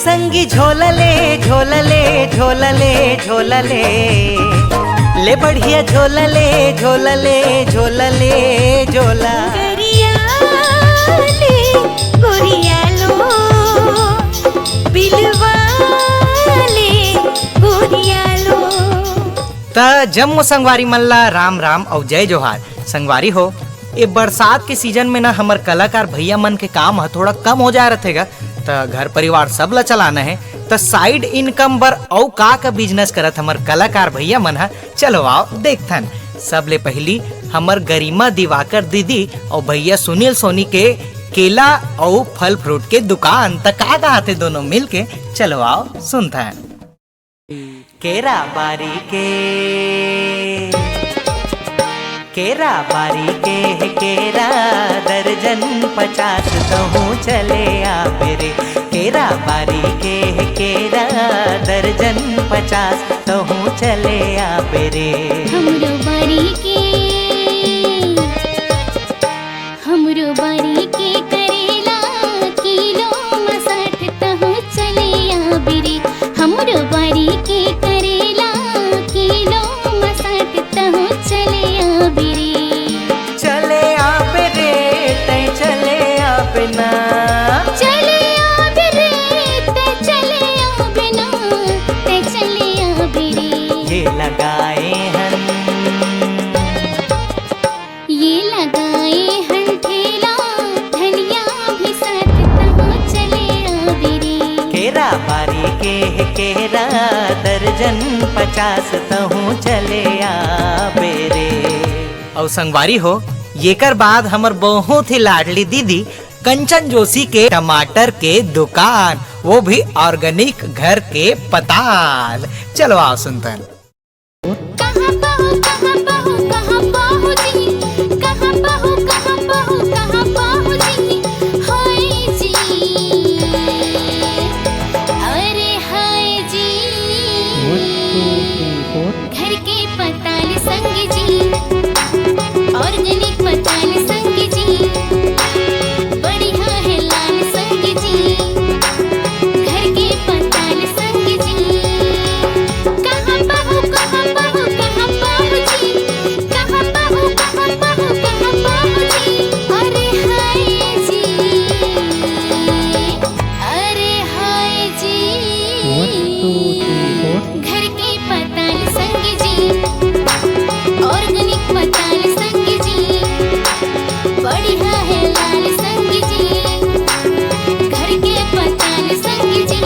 संगी झोलले झोलले झोलले झोलले ले बढ़िया झोलले झोलले झोलले झोला गोरिया लो बिलवाले गोरिया लो। त जम्मो संगवारी मल्ला राम राम और जय जोहार। संगवारी हो, ये बरसात के सीजन में ना हमर कलाकार भैया मन के काम है थोड़ा कम हो जा रहेगा, तो घर परिवार सब ला चलाना है, तो साइड इनकम बर औ का बिजनेस करत हमर कलाकार भैया मन है। चलो आओ देखथन। सबले पहली हमर गरिमा दिवाकर दीदी और भैया सुनील सोनी के केला और फल फ्रूट के दुकान तक का थे दोनों मिल के। चलो आओ सुनथन। केरा बारी के केरा दर्जन 50 कहूँ चले आबे रे। केरा बारी के केरा दर्जन 50 कहूँ चले आबे रे। हमरो बारी के करेला किलो में 60 कहूँ चले आबे रे। हमरो बारी के करेला किलो में 60 कहूँ चले आबे रे। चले आबे रे तै चले आबे ना। चले आबे रे तै चले आबे ना, तै चले आबे रे। ये लगाए हन ठेला धनिया भी साथ कहूँ चले आबे रे। केरा बारी के केरा दर्जन 50 कहूँ चले आबे रे। और संगवारी हो, येकर बाद हमर बहुत ही लाडली दीदी कंचन जोशी के टमाटर के दुकान, वो भी ऑर्गेनिक घर के पताल। चलो आओ सुनतन। कहाँ बहू कहाँ बहू कहाँ बहू जी, कहाँ बहू कहाँ बहू कहाँ बहू जी, हाय जी अरे हाय जी। घर के पताल संग जी, ऑर्गेनिक पताल संग जी, बढ़िया है लाल संग जी, घर के पताल संग जी। कहाँ बहू कहाँ बहू कहाँ बहू जी, कहाँ बहू कहाँ बहू कहाँ बहू जी, अरे हाय जी अरे हाय जी। घर के पताल संग जी, ऑर्गेनिक पताल संग जी, बढ़िया है लाल संग जी, घर के पताल संग जी।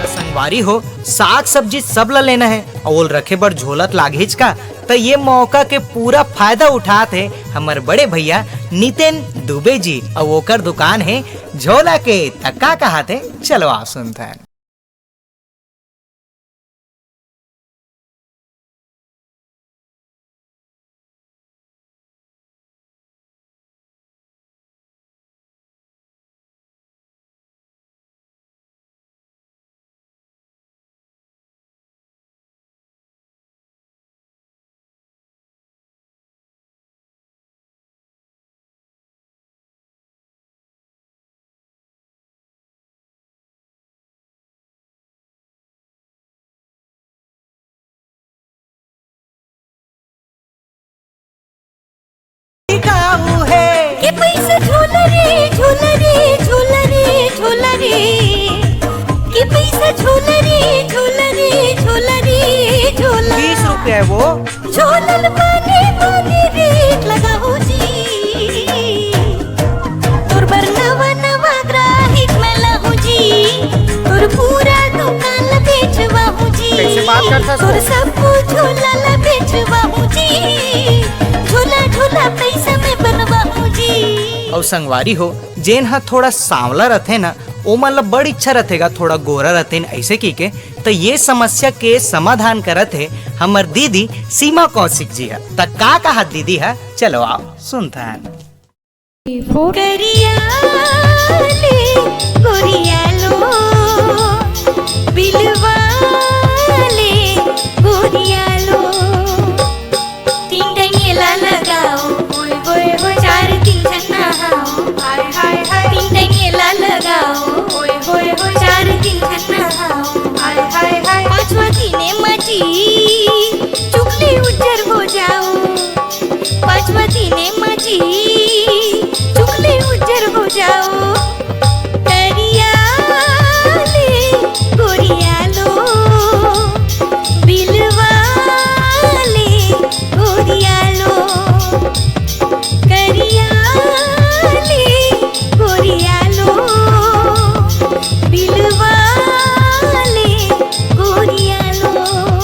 संगवारी हो, साग सब्जी सब ला लेना है और रखे बर झोलत लागेज का, तो ये मौका के पूरा फायदा उठाते हमर बड़े भैया नितिन दुबे जी और ओकर दुकान है झोला के। तक्का कहा थे, चलो आप सुनते हैं। के पैसा झोला रे झोला रे झोला रे झोला रे, के पैसा झोला रे झोला रे झोला रे झोला। 20 रुपये है वो। झोलल माने रेट लगाओ जी, तोर बर नवा नवा ग्राहक मैं लाहू जी, तोर पूरा दुकान बेचवाहू जी। कैसे बात करता है? तोर सब कुछ झोला ला बेचवाहू जी, झोला झोला पैसा में बनवाहू जी। और संगवारी हो, जेन हा थोड़ा सांवला रहते ना, ओ मतलब बड़ी इच्छा रहेगा थोड़ा गोरा रहते ऐसे की के, तो ये समस्या के समाधान करत है हमर दीदी सीमा कौशिक जी है। तक का कहा दीदी है, चलो आओ सुनते हैं। गोरिया लो बिलवाले गोरिया लो। 3 टंगेला लगाओ होय होय होय, 4 दिन नहाओ हाय हाय हाय। 3 टंगेला लगाओ होय होय होय, 4 पांचवा दिने माझी चुकले उज्जर हो जाओ करियाले गोरियालो बिलवाले गोरियालो करियाले गोरियालो बिलवाले गोरियालो।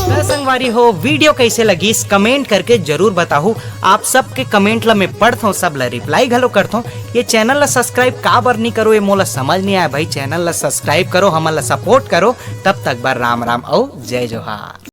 तो संगवारी हो वीडियो कैसे लगी इस कमेंट करके जरूर बताओ। आप सबके कमेंट ला मैं पढ़ता हूँ, सब ला रिप्लाई घलो करता हूँ। ये चैनल ला सब्सक्राइब का बार नहीं करो, ये मोला समझ नहीं आया भाई। चैनल ला सब्सक्राइब करो, हमन ला सपोर्ट करो। तब तक बार राम राम और जय जोहार।